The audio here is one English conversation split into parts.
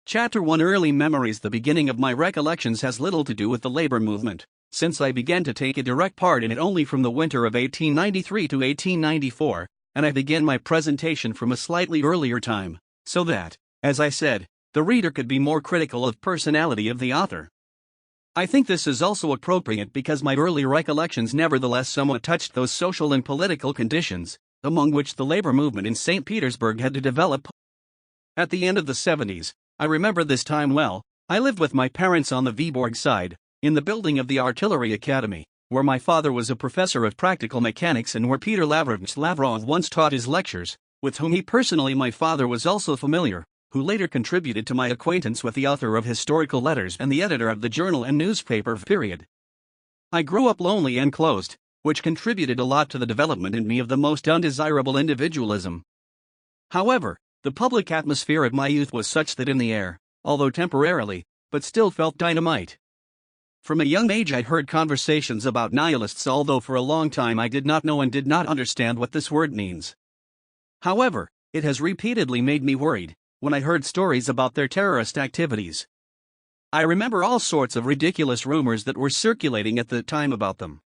Chapter 1 Early Memories. The beginning of my recollections has little to do with the labor movement, since I began to take a direct part in it only from the winter of 1893 to 1894, and I begin my presentation from a slightly earlier time, so that, as I said, the reader could be more critical of personality of the author. I think this is also appropriate because my early recollections nevertheless somewhat touched those social and political conditions, among which the labor movement in St. Petersburg had to develop. At the end of the 70s, I remember this time well. I lived with my parents on the Vyborg side, in the building of the Artillery Academy, where my father was a professor of practical mechanics and where Peter Lavrovich Lavrov once taught his lectures, with whom my father was also familiar, who later contributed to my acquaintance with the author of historical letters and the editor of the journal and newspaper Period. I grew up lonely and closed, which contributed a lot to the development in me of the most undesirable individualism. However, the public atmosphere of my youth was such that in the air, although temporarily, but still felt dynamite. From a young age I'd heard conversations about nihilists, although for a long time I did not know and did not understand what this word means. However, it has repeatedly made me worried when I heard stories about their terrorist activities. I remember all sorts of ridiculous rumors that were circulating at the time about them.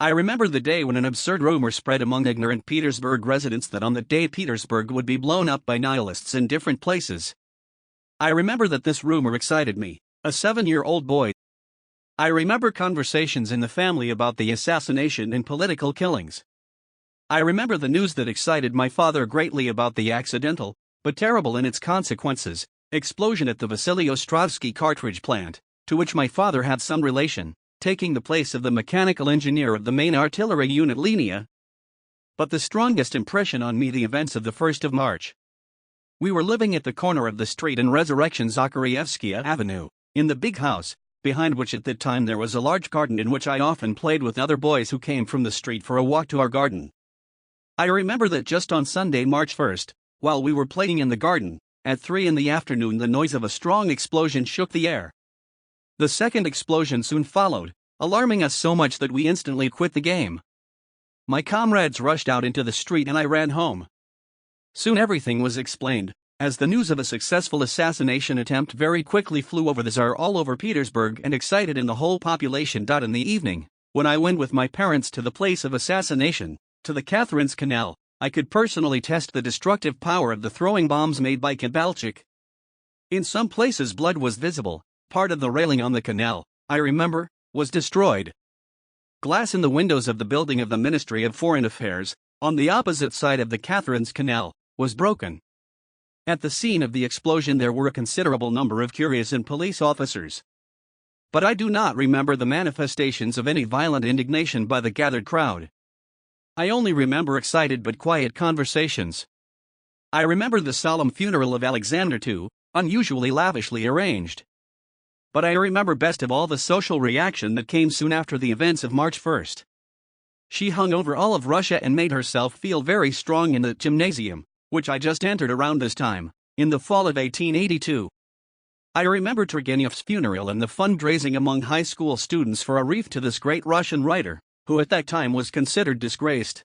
I remember the day when an absurd rumor spread among ignorant Petersburg residents that on that day Petersburg would be blown up by nihilists in different places. I remember that this rumor excited me, a 7-year-old boy. I remember conversations in the family about the assassination and political killings. I remember the news that excited my father greatly about the accidental, but terrible in its consequences, explosion at the Vasily Ostrovsky cartridge plant, to which my father had some relation, taking the place of the mechanical engineer of the main artillery unit Linia. But the strongest impression on me the events of the 1st of March. We were living at the corner of the street and Resurrection Zakharyevskaya Avenue, in the big house, behind which at that time there was a large garden in which I often played with other boys who came from the street for a walk to our garden. I remember that just on Sunday, March 1st, while we were playing in the garden, at 3 in the afternoon the noise of a strong explosion shook the air. The second explosion soon followed, alarming us so much that we instantly quit the game. My comrades rushed out into the street and I ran home. Soon everything was explained, as the news of a successful assassination attempt very quickly flew over the Tsar all over Petersburg and excited in the whole population. In the evening, when I went with my parents to the place of assassination, to the Catherine's Canal, I could personally test the destructive power of the throwing bombs made by Kibalchik. In some places blood was visible. Part of the railing on the canal, I remember, was destroyed. Glass in the windows of the building of the Ministry of Foreign Affairs, on the opposite side of the Catherine's Canal, was broken. At the scene of the explosion there were a considerable number of curious and police officers. But I do not remember the manifestations of any violent indignation by the gathered crowd. I only remember excited but quiet conversations. I remember the solemn funeral of Alexander II, unusually lavishly arranged. But I remember best of all the social reaction that came soon after the events of March 1st. She hung over all of Russia and made herself feel very strong in the gymnasium, which I just entered around this time, in the fall of 1882. I remember Turgenev's funeral and the fundraising among high school students for a wreath to this great Russian writer, who at that time was considered disgraced.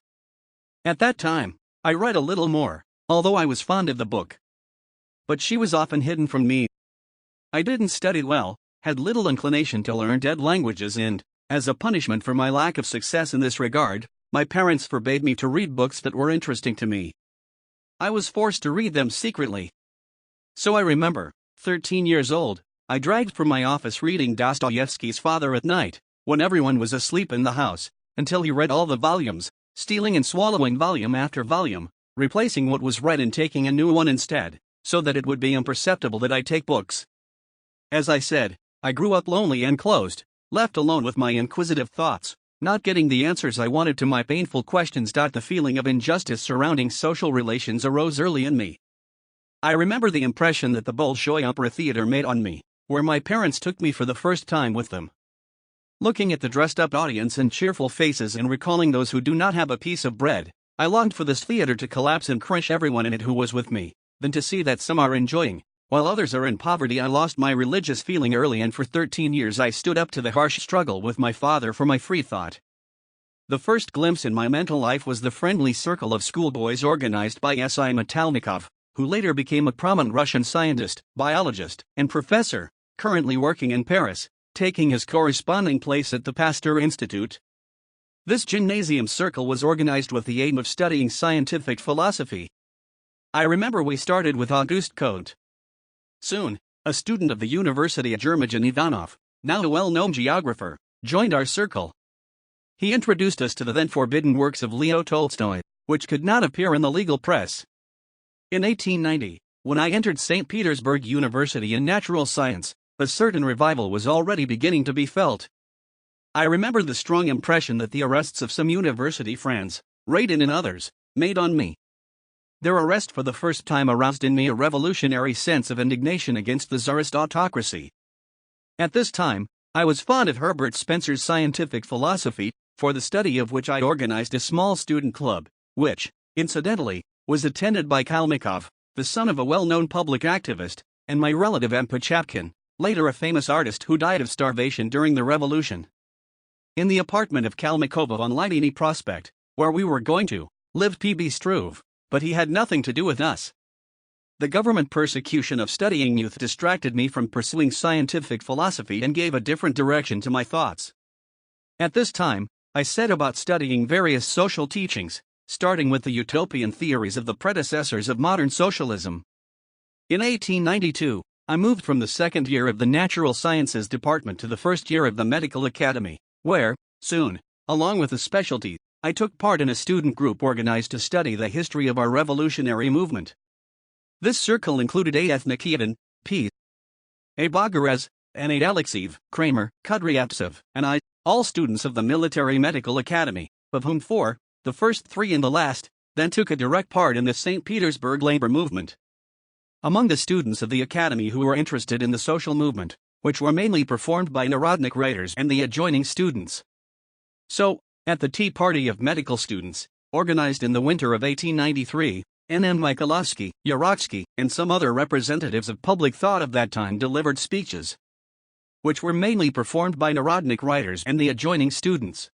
At that time, I read a little more, although I was fond of the book. But she was often hidden from me. I didn't study well, had little inclination to learn dead languages and, as a punishment for my lack of success in this regard, my parents forbade me to read books that were interesting to me. I was forced to read them secretly. So I remember, 13 years old, I dragged from my office reading Dostoevsky's Father at night, when everyone was asleep in the house, until he read all the volumes, stealing and swallowing volume after volume, replacing what was read and taking a new one instead, so that it would be imperceptible that I take books. As I said, I grew up lonely and closed, left alone with my inquisitive thoughts, not getting the answers I wanted to my painful questions. The feeling of injustice surrounding social relations arose early in me. I remember the impression that the Bolshoi Opera Theater made on me, where my parents took me for the first time with them. Looking at the dressed-up audience and cheerful faces and recalling those who do not have a piece of bread, I longed for this theater to collapse and crush everyone in it who was with me, than to see that some are enjoying, while others are in poverty. I lost my religious feeling early, and for 13 years I stood up to the harsh struggle with my father for my free thought. The first glimpse in my mental life was the friendly circle of schoolboys organized by S.I. Metalnikov, who later became a prominent Russian scientist, biologist, and professor, currently working in Paris, taking his corresponding place at the Pasteur Institute. This gymnasium circle was organized with the aim of studying scientific philosophy. I remember we started with Auguste Comte. Soon, a student of the University of Germajan Ivanov, now a well-known geographer, joined our circle. He introduced us to the then forbidden works of Leo Tolstoy, which could not appear in the legal press. In 1890, when I entered St. Petersburg University in natural science, a certain revival was already beginning to be felt. I remember the strong impression that the arrests of some university friends, Radin and others, made on me. Their arrest for the first time aroused in me a revolutionary sense of indignation against the Tsarist autocracy. At this time, I was fond of Herbert Spencer's scientific philosophy, for the study of which I organized a small student club, which, incidentally, was attended by Kalmykov, the son of a well-known public activist, and my relative M. Pachapkin, later a famous artist who died of starvation during the revolution. In the apartment of Kalmykova on Lidiny Prospect, where we were going to, lived P.B. Struve, but he had nothing to do with us. The government persecution of studying youth distracted me from pursuing scientific philosophy and gave a different direction to my thoughts. At this time, I set about studying various social teachings, starting with the utopian theories of the predecessors of modern socialism. In 1892, I moved from the second year of the Natural Sciences Department to the first year of the Medical Academy, where, soon, along with a specialty, I took part in a student group organized to study the history of our revolutionary movement. This circle included A. F. Nikitin, P. A. Bogarez, N. A. Alexeyev, Kramer, Kudryavtsev, and I, all students of the Military Medical Academy, of whom 4, the first 3 and the last, then took a direct part in the St. Petersburg labor movement. Among the students of the academy who were interested in the social movement, which were mainly performed by Narodnik writers and the adjoining students. So, at the Tea Party of Medical Students, organized in the winter of 1893, N.M. Mikhailovsky, Yarotsky, and some other representatives of public thought of that time delivered speeches, which were mainly performed by Narodnik writers and the adjoining students.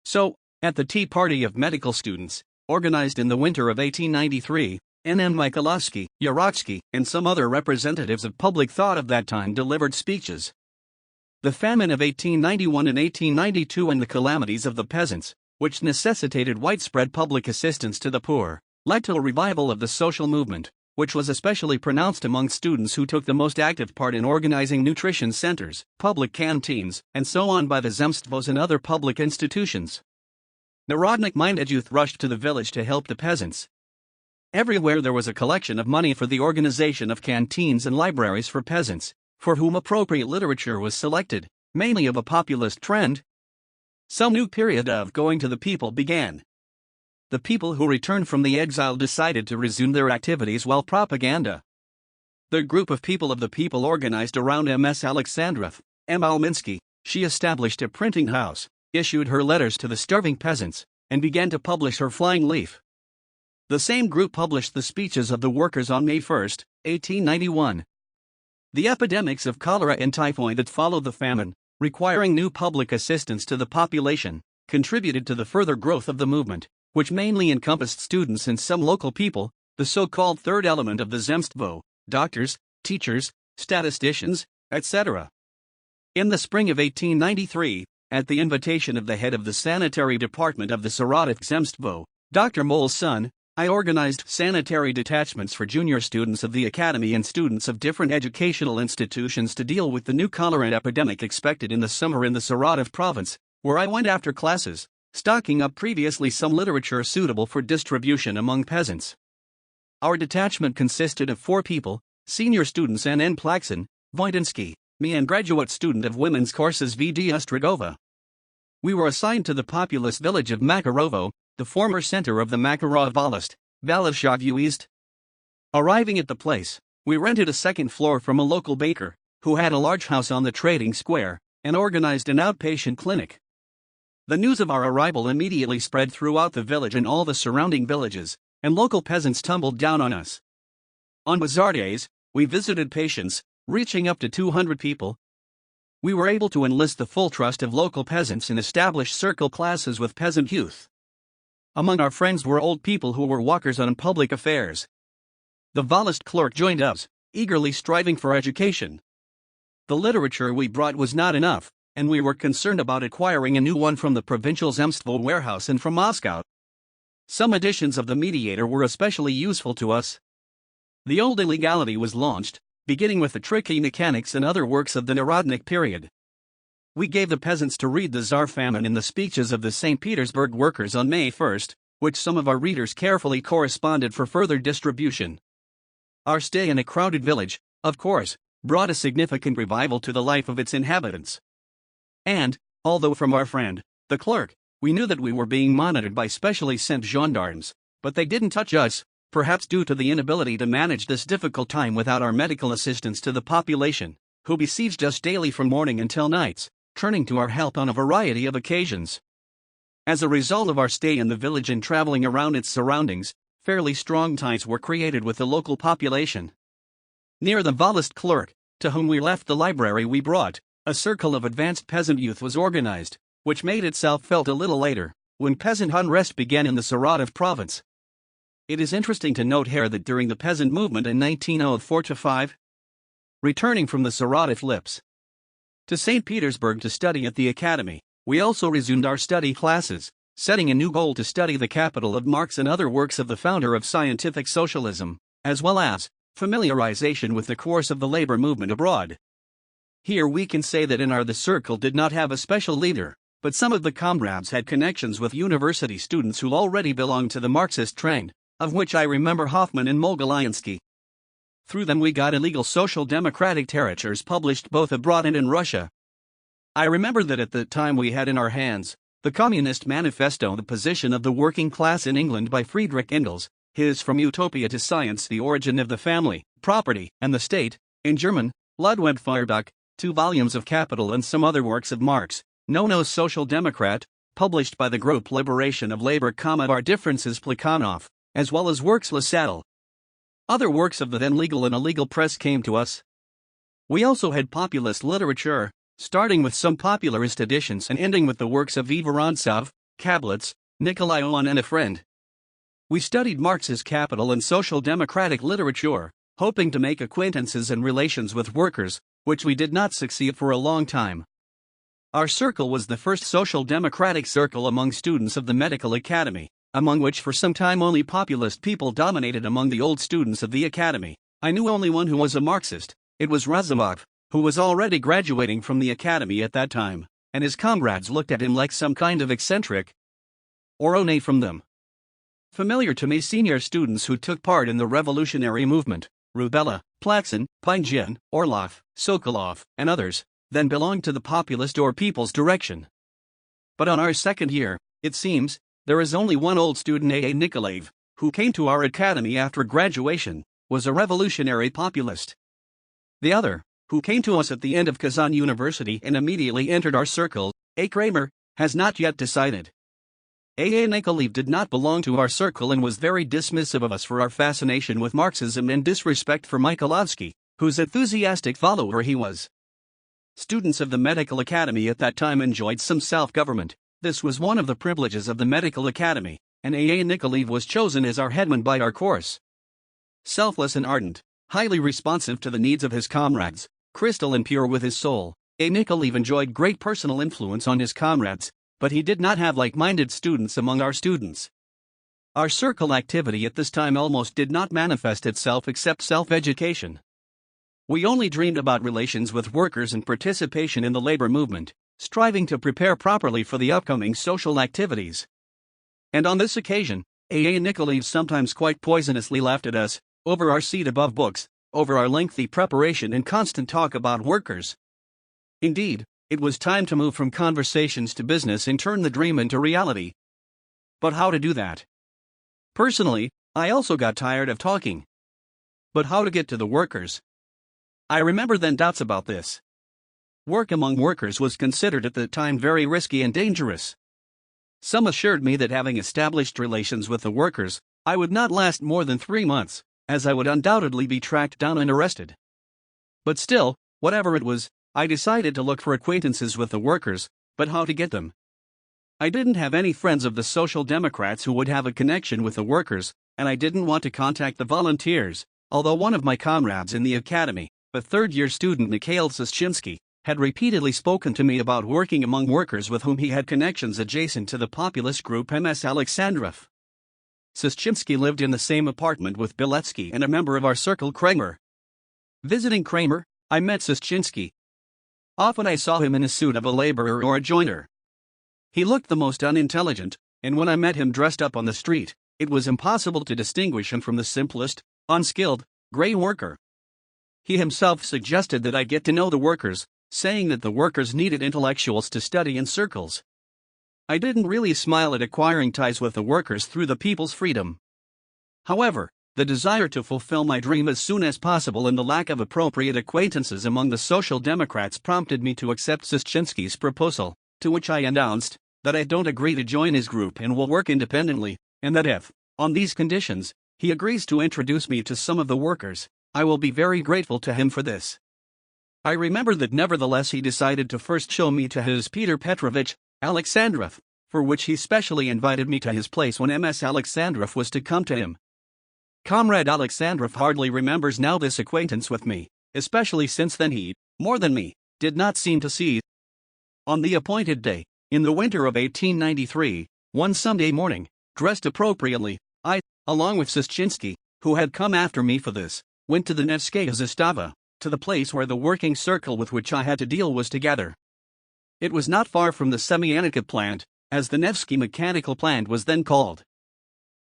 So, at the Tea Party of Medical Students, organized in the winter of 1893, N.M. Mikhailovsky, Yarotsky, and some other representatives of public thought of that time delivered speeches. The famine of 1891 and 1892 and the calamities of the peasants, which necessitated widespread public assistance to the poor, led to a revival of the social movement, which was especially pronounced among students who took the most active part in organizing nutrition centers, public canteens, and so on by the Zemstvos and other public institutions. Narodnik-minded youth rushed to the village to help the peasants. Everywhere there was a collection of money for the organization of canteens and libraries for peasants, for whom appropriate literature was selected, mainly of a populist trend. Some new period of going to the people began. The people who returned from the exile decided to resume their activities while propaganda. The group of people organized around M.S. Alexandrov, M. Alminsky. She established a printing house, issued her letters to the starving peasants, and began to publish her flying leaf. The same group published the speeches of the workers on May 1, 1891. The epidemics of cholera and typhoid that followed the famine, requiring new public assistance to the population, contributed to the further growth of the movement, which mainly encompassed students and some local people, the so-called third element of the Zemstvo, doctors, teachers, statisticians, etc. In the spring of 1893, at the invitation of the head of the sanitary department of the Saratov Zemstvo, Dr. Moll's son, I organized sanitary detachments for junior students of the academy and students of different educational institutions to deal with the new cholera epidemic expected in the summer in the Saratov province, where I went after classes, stocking up previously some literature suitable for distribution among peasants. Our detachment consisted of 4 people, senior students N.N. Plaksin, Voidinsky, me and graduate student of women's courses V.D. Ostrogova. We were assigned to the populous village of Makarovo, the former center of the Makarov Volist, Valishov Uist. Arriving at the place, we rented a second floor from a local baker, who had a large house on the trading square, and organized an outpatient clinic. The news of our arrival immediately spread throughout the village and all the surrounding villages, and local peasants tumbled down on us. On bazaar days, we visited patients, reaching up to 200 people. We were able to enlist the full trust of local peasants and establish circle classes with peasant youth. Among our friends were old people who were walkers on public affairs. The Volist clerk joined us, eagerly striving for education. The literature we brought was not enough, and we were concerned about acquiring a new one from the provincial Zemstvo warehouse and from Moscow. Some editions of The Mediator were especially useful to us. The Old Illegality was launched, beginning with the Tricky Mechanics and other works of the Narodnik period. We gave the peasants to read the Tsar Famine in the speeches of the St. Petersburg workers on May 1st, which some of our readers carefully corresponded for further distribution. Our stay in a crowded village, of course, brought a significant revival to the life of its inhabitants. And, although from our friend, the clerk, we knew that we were being monitored by specially sent gendarmes, but they didn't touch us, perhaps due to the inability to manage this difficult time without our medical assistance to the population, who besieged us daily from morning until nights, turning to our help on a variety of occasions. As a result of our stay in the village and traveling around its surroundings, fairly strong ties were created with the local population. Near the Volist clerk, to whom we left the library we brought, a circle of advanced peasant youth was organized, which made itself felt a little later, when peasant unrest began in the Saratov province. It is interesting to note here that during the peasant movement in 1904-5, returning from the Saratov Lips to St. Petersburg to study at the academy, we also resumed our study classes, setting a new goal to study the capital of Marx and other works of the founder of scientific socialism, as well as familiarization with the course of the labor movement abroad. Here we can say that the circle did not have a special leader, but some of the comrades had connections with university students who already belonged to the Marxist train, of which I remember Hoffman and Mogilyansky. Through them we got illegal social democratic literatures published both abroad and in Russia. I remember that at the time we had in our hands the Communist Manifesto, The Position of the Working Class in England by Friedrich Engels, his From Utopia to Science, The Origin of the Family, Property, and the State, in German, Ludwig Feuerbach, 2 volumes of Capital and some other works of Marx, known as Social Democrat, published by the group Liberation of Labor, Our Differences Plekhanov, as well as works Lassalle. Other works of the then legal and illegal press came to us. We also had populist literature, starting with some popularist editions and ending with the works of V. Vorontsov, Kablitz, Nikolai Owen and a friend. We studied Marx's Capital and social democratic literature, hoping to make acquaintances and relations with workers, which we did not succeed for a long time. Our circle was the first social democratic circle among students of the medical academy, among which for some time only populist people dominated among the old students of the academy. I knew only one who was a Marxist. It was Razumov, who was already graduating from the academy at that time, and his comrades looked at him like some kind of eccentric or ornate from them. Familiar to me senior students who took part in the revolutionary movement, Rubella, Platsin, Pinjin, Orlov, Sokolov, and others, then belonged to the populist or people's direction. But on our second year, it seems, there is only one old student, A. Nikolaev, who came to our academy after graduation, was a revolutionary populist. The other, who came to us at the end of Kazan University and immediately entered our circle, A. Kramer, has not yet decided. A. Nikolaev did not belong to our circle and was very dismissive of us for our fascination with Marxism and disrespect for Mikhailovsky, whose enthusiastic follower he was. Students of the medical academy at that time enjoyed some self-government. This was one of the privileges of the medical academy, and A. Nikolaev was chosen as our headman by our course. Selfless and ardent, highly responsive to the needs of his comrades, crystal and pure with his soul, A. Nikolaev enjoyed great personal influence on his comrades, but he did not have like-minded students among our students. Our circle activity at this time almost did not manifest itself except self-education. We only dreamed about relations with workers and participation in the labor movement, striving to prepare properly for the upcoming social activities. And on this occasion, A. Nikolaev sometimes quite poisonously laughed at us, over our seat above books, over our lengthy preparation and constant talk about workers. Indeed, it was time to move from conversations to business and turn the dream into reality. But how to do that? Personally, I also got tired of talking. But how to get to the workers? I remember then doubts about this. Work among workers was considered at the time very risky and dangerous. Some assured me that having established relations with the workers, I would not last more than 3 months, as I would undoubtedly be tracked down and arrested. But still, whatever it was, I decided to look for acquaintances with the workers, but how to get them? I didn't have any friends of the Social Democrats who would have a connection with the workers, and I didn't want to contact the volunteers, Although one of my comrades in the academy, the third-year student Mikhail Sushchinsky, had repeatedly spoken to me about working among workers with whom he had connections adjacent to the populist group MS Alexandrov. Sushchinsky lived in the same apartment with Biletsky and a member of our circle Kramer. Visiting Kramer, I met Sushchinsky. Often I saw him in a suit of a laborer or a joiner. He looked the most unintelligent, and when I met him dressed up on the street, it was impossible to distinguish him from the simplest, unskilled, gray worker. He himself suggested that I get to know the workers, saying that the workers needed intellectuals to study in circles. I didn't really smile at acquiring ties with the workers through the people's freedom. However, the desire to fulfill my dream as soon as possible and the lack of appropriate acquaintances among the Social Democrats prompted me to accept Sushchinsky's proposal, to which I announced that I don't agree to join his group and will work independently, and that if, on these conditions, he agrees to introduce me to some of the workers, I will be very grateful to him for this. I remember that nevertheless he decided to first show me to his Peter Petrovich Alexandrov, for which he specially invited me to his place when MS Alexandrov was to come to him. Comrade Alexandrov hardly remembers now this acquaintance with me, especially since then he, more than me, did not seem to see. On the appointed day, in the winter of 1893, one Sunday morning, dressed appropriately, I, along with Sushchinsky, who had come after me for this, went to the Nevskaya Zastava, to the place where the working circle with which I had to deal was to gather. It was not far from the Semyanovka plant, as the Nevsky mechanical plant was then called.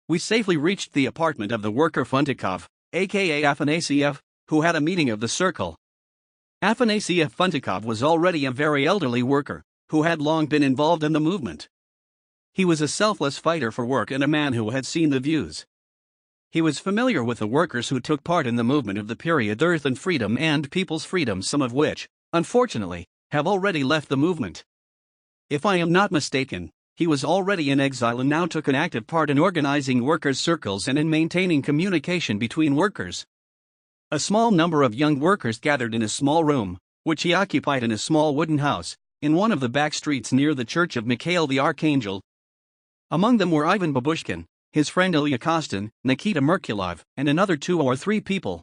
We safely reached the apartment of the worker Funtikov, aka Afanasiev, who had a meeting of the circle. Afanasiev Funtikov was already a very elderly worker, who had long been involved in the movement. He was a selfless fighter for work and a man who had seen the views. He was familiar with the workers who took part in the movement of the period Earth and Freedom and People's Freedom, some of which, unfortunately, have already left the movement. If I am not mistaken, he was already in exile and now took an active part in organizing workers' circles and in maintaining communication between workers. A small number of young workers gathered in a small room, which he occupied in a small wooden house, in one of the back streets near the church of Mikhail the Archangel. Among them were Ivan Babushkin, his friend Ilya Kostin, Nikita Merkulov, and another 2 or 3 people.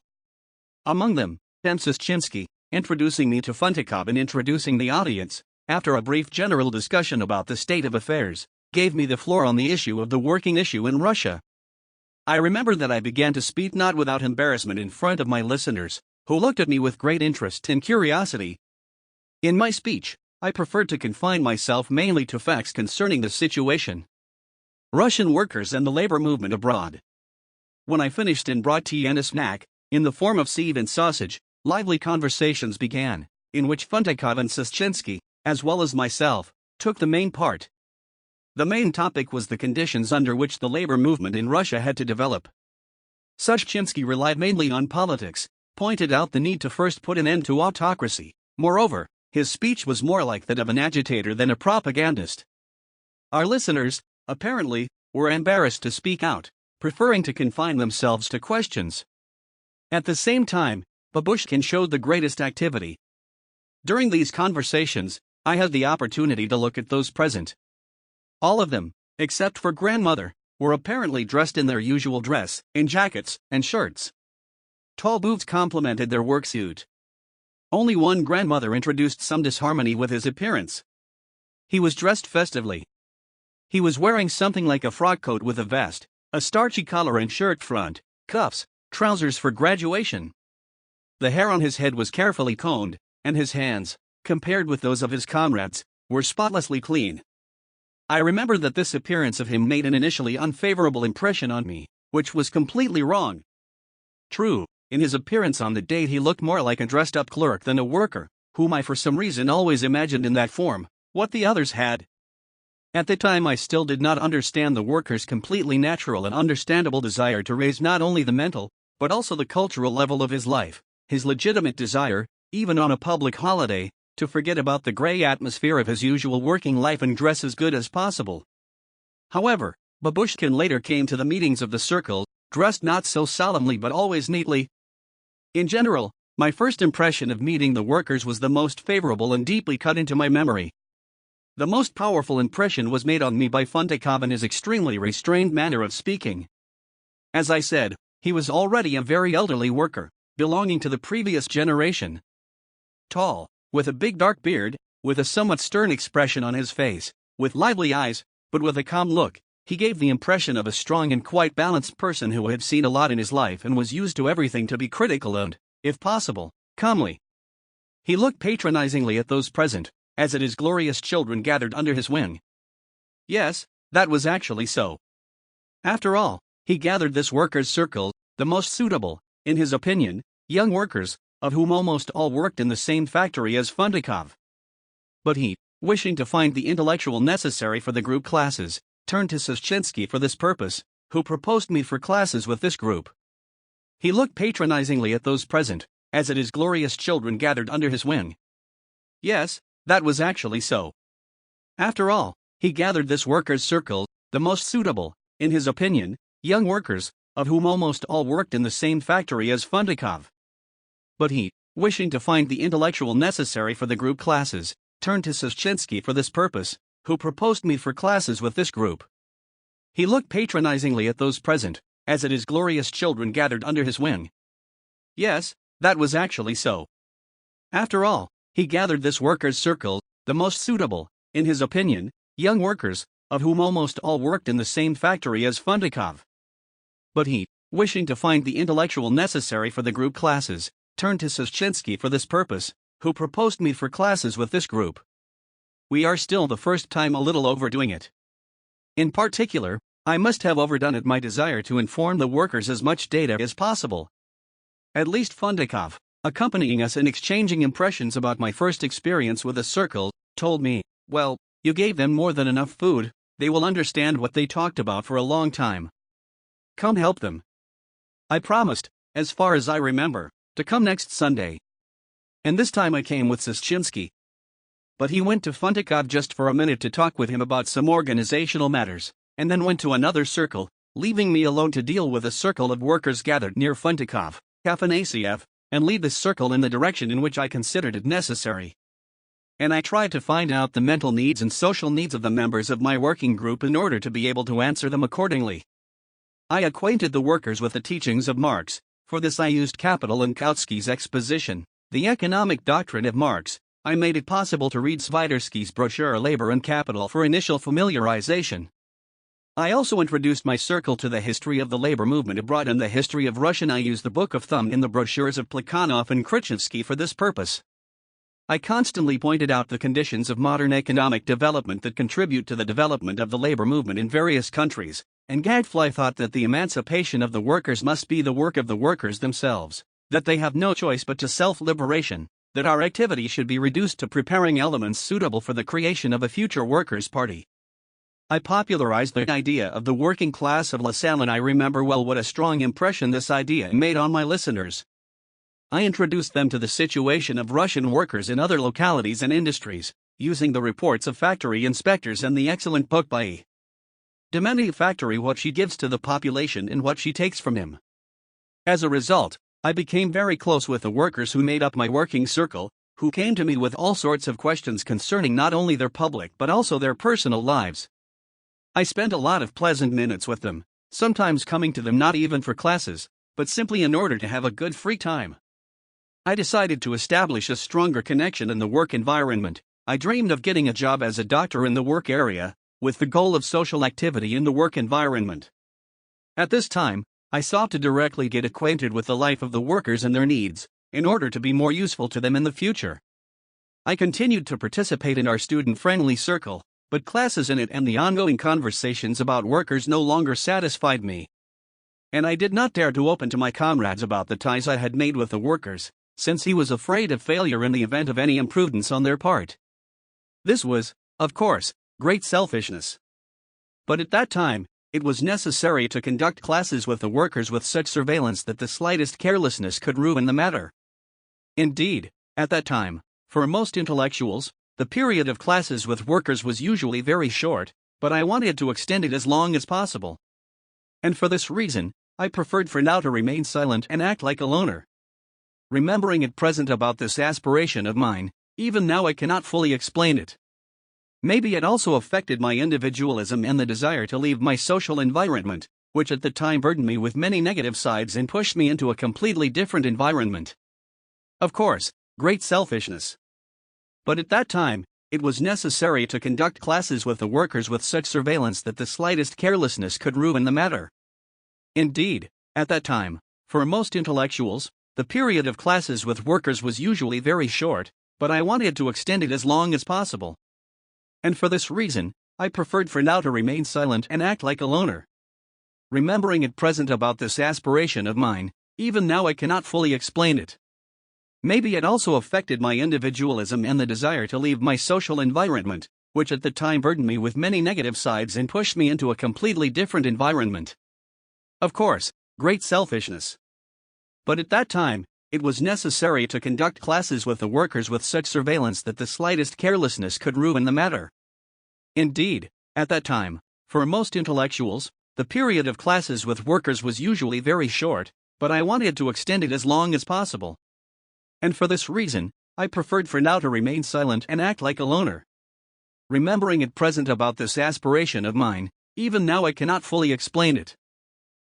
Among them, Sushchinsky, introducing me to Funtikov and introducing the audience, after a brief general discussion about the state of affairs, gave me the floor on the issue of the working issue in Russia. I remember that I began to speak not without embarrassment in front of my listeners, who looked at me with great interest and curiosity. In my speech, I preferred to confine myself mainly to facts concerning the situation. Russian workers and the labor movement abroad. When I finished and brought tea and a snack, in the form of sieve and sausage, lively conversations began, in which Funtikov and Sushchinsky, as well as myself, took the main part. The main topic was the conditions under which the labor movement in Russia had to develop. Sushchinsky relied mainly on politics, pointed out the need to first put an end to autocracy. Moreover, his speech was more like that of an agitator than a propagandist. Our listeners, apparently, were embarrassed to speak out, preferring to confine themselves to questions. At the same time, Babushkin showed the greatest activity. During these conversations, I had the opportunity to look at those present. All of them, except for grandmother, were apparently dressed in their usual dress, in jackets and shirts. Tall boots complemented their work suit. Only one grandmother introduced some disharmony with his appearance. He was dressed festively. He was wearing something like a frock coat with a vest, a starchy collar and shirt front, cuffs, trousers for graduation. The hair on his head was carefully combed, and his hands, compared with those of his comrades, were spotlessly clean. I remember that this appearance of him made an initially unfavorable impression on me, which was completely wrong. True, in his appearance on the date he looked more like a dressed-up clerk than a worker, whom I for some reason always imagined in that form, what the others had. At the time I still did not understand the worker's completely natural and understandable desire to raise not only the mental, but also the cultural level of his life, his legitimate desire, even on a public holiday, to forget about the grey atmosphere of his usual working life and dress as good as possible. However, Babushkin later came to the meetings of the circle, dressed not so solemnly but always neatly. In general, my first impression of meeting the workers was the most favorable and deeply cut into my memory. The most powerful impression was made on me by Funtikov and his extremely restrained manner of speaking. As I said, He was already a very elderly worker, belonging to the previous generation. Tall, with a big dark beard, with a somewhat stern expression on his face, with lively eyes, but with a calm look, he gave the impression of a strong and quite balanced person who had seen a lot in his life and was used to everything to be critical and, if possible, calmly. He looked patronizingly at those present, as at his glorious children gathered under his wing. Yes, that was actually so. After all, he gathered this workers' circle, the most suitable, in his opinion, young workers, of whom almost all worked in the same factory as Fundikov. But he, wishing to find the intellectual necessary for the group classes, turned to Sushchinsky for this purpose, who proposed me for classes with this group. He looked patronizingly at those present, as at his glorious children gathered under his wing. Yes, that was actually so. After all, he gathered this workers' circle, the most suitable, in his opinion, young workers, of whom almost all worked in the same factory as Fundikov. But he, wishing to find the intellectual necessary for the group classes, turned to Sushchinsky for this purpose, who proposed me for classes with this group. He looked patronizingly at those present, as at his glorious children gathered under his wing. Yes, that was actually so. After all, he gathered this workers' circle, the most suitable, in his opinion, young workers, of whom almost all worked in the same factory as Fundikov. But he, wishing to find the intellectual necessary for the group classes, turned to Sushchinsky for this purpose, who proposed me for classes with this group. We are still the first time a little overdoing it. In particular, I must have overdone it my desire to inform the workers as much data as possible. At least Fundikov, accompanying us and exchanging impressions about my first experience with a circle, told me, well, you gave them more than enough food, they will understand what they talked about for a long time. Come help them. I promised, as far as I remember, to come next Sunday. And this time I came with Sushchinsky. But he went to Fundikov just for a minute to talk with him about some organizational matters, and then went to another circle, leaving me alone to deal with a circle of workers gathered near Fundikov, Afanasiev, and lead the circle in the direction in which I considered it necessary. And I tried to find out the mental needs and social needs of the members of my working group in order to be able to answer them accordingly. I acquainted the workers with the teachings of Marx. For this I used Capital and Kautsky's exposition, The Economic Doctrine of Marx. I made it possible to read Swiderski's brochure Labor and Capital for initial familiarization. I also introduced my circle to the history of the labor movement abroad and the history of Russian. I used the Book of Thumb in the brochures of Plekhanov and Khrushchevsky for this purpose. I constantly pointed out the conditions of modern economic development that contribute to the development of the labor movement in various countries, and Gadfly thought that the emancipation of the workers must be the work of the workers themselves, that they have no choice but to self-liberation, that our activity should be reduced to preparing elements suitable for the creation of a future workers' party. I popularized the idea of the working class of LaSalle, and I remember well what a strong impression this idea made on my listeners. I introduced them to the situation of Russian workers in other localities and industries, using the reports of factory inspectors and the excellent book by E. Demeny Factory, what she gives to the population and what she takes from him. As a result, I became very close with the workers who made up my working circle, who came to me with all sorts of questions concerning not only their public but also their personal lives. I spent a lot of pleasant minutes with them, sometimes coming to them not even for classes, but simply in order to have a good free time. I decided to establish a stronger connection in the work environment. I dreamed of getting a job as a doctor in the work area, with the goal of social activity in the work environment. At this time, I sought to directly get acquainted with the life of the workers and their needs, in order to be more useful to them in the future. I continued to participate in our student-friendly circle, but classes in it and the ongoing conversations about workers no longer satisfied me. And I did not dare to open to my comrades about the ties I had made with the workers, since he was afraid of failure in the event of any imprudence on their part. This was, of course, great selfishness. But at that time, it was necessary to conduct classes with the workers with such surveillance that the slightest carelessness could ruin the matter. Indeed, at that time, for most intellectuals, the period of classes with workers was usually very short, but I wanted to extend it as long as possible. And for this reason, I preferred for now to remain silent and act like a loner. Remembering at present about this aspiration of mine, even now I cannot fully explain it. Maybe it also affected my individualism and the desire to leave my social environment, which at the time burdened me with many negative sides and pushed me into a completely different environment. Of course, great selfishness. But at that time, it was necessary to conduct classes with the workers with such surveillance that the slightest carelessness could ruin the matter. Indeed, at that time, for most intellectuals, the period of classes with workers was usually very short, but I wanted to extend it as long as possible. And for this reason, I preferred for now to remain silent and act like a loner. Remembering at present about this aspiration of mine, even now I cannot fully explain it. Maybe it also affected my individualism and the desire to leave my social environment, which at the time burdened me with many negative sides and pushed me into a completely different environment. Of course, great selfishness. But at that time, it was necessary to conduct classes with the workers with such surveillance that the slightest carelessness could ruin the matter. Indeed, at that time, for most intellectuals, the period of classes with workers was usually very short, but I wanted to extend it as long as possible. And for this reason, I preferred for now to remain silent and act like a loner. Remembering at present about this aspiration of mine, even now I cannot fully explain it.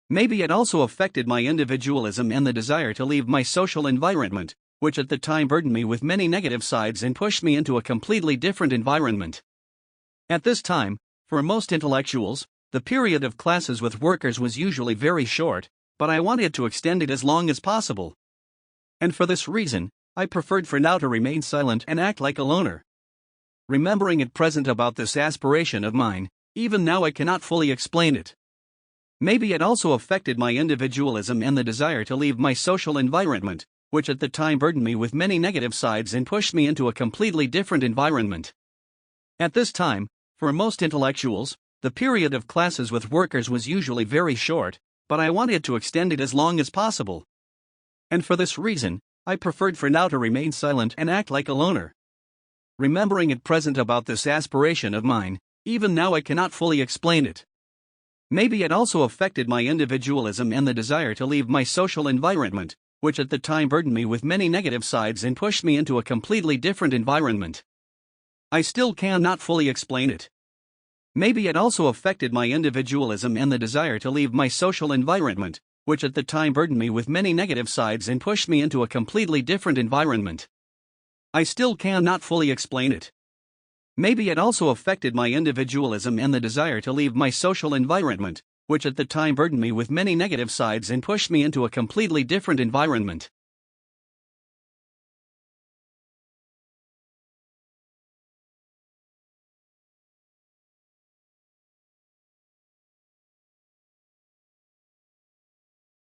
Maybe it also affected my individualism and the desire to leave my social environment, which at the time burdened me with many negative sides and pushed me into a completely different environment. At this time, for most intellectuals, the period of classes with workers was usually very short, but I wanted to extend it as long as possible. And for this reason, I preferred for now to remain silent and act like a loner. Remembering at present about this aspiration of mine, even now I cannot fully explain it. Maybe it also affected my individualism and the desire to leave my social environment, which at the time burdened me with many negative sides and pushed me into a completely different environment. At this time, for most intellectuals, the period of classes with workers was usually very short, but I wanted to extend it as long as possible. And for this reason, I preferred for now to remain silent and act like a loner. Remembering at present about this aspiration of mine, even now I cannot fully explain it. Maybe it also affected my individualism and the desire to leave my social environment, which at the time burdened me with many negative sides and pushed me into a completely different environment. I still cannot fully explain it. Maybe it also affected my individualism and the desire to leave my social environment, which at the time burdened me with many negative sides and pushed me into a completely different environment. I still cannot fully explain it. Maybe it also affected my individualism and the desire to leave my social environment, which at the time burdened me with many negative sides and pushed me into a completely different environment.